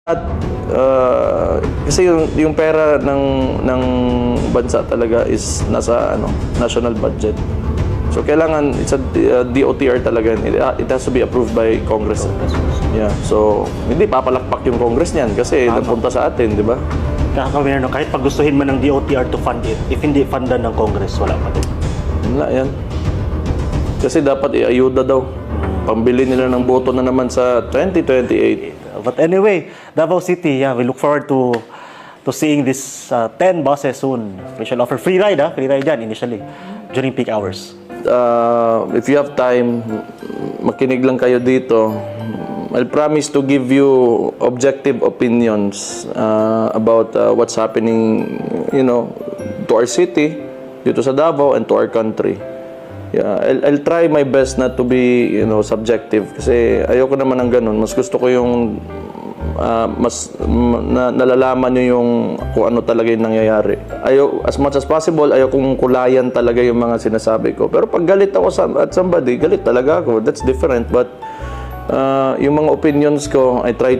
At kasi yung pera ng bansa talaga is nasa national budget. So kailangan it's a DOTR talaga. It has to be approved by Congress. Yeah. So hindi papalakpak yung Congress niyan kasi napunta sa atin, di ba? Kakawin no, kahit pag gustuhin man ng DOTR to fund it, if hindi fundan ng Congress, wala pa din. Wala yan. Kasi dapat iayuda daw. Pambili nila ng boto na naman sa 2028. But anyway, Davao City, yeah, we look forward to seeing this 10 buses soon. We shall offer free ride, free ride yan initially during peak hours. If you have time, makinig lang kayo dito. I'll promise to give you objective opinions about what's happening, to our city, dito sa Davao, and to our country. Yeah, I'll try my best not to be, subjective kasi ayoko naman ng ganun. Mas gusto ko yung nalalaman nyo yung kung ano talaga yung nangyayari. As much as possible, ayokong kulayan talaga yung mga sinasabi ko. Pero pag galit ako at somebody, galit talaga ako. That's different. But yung mga opinions ko, I try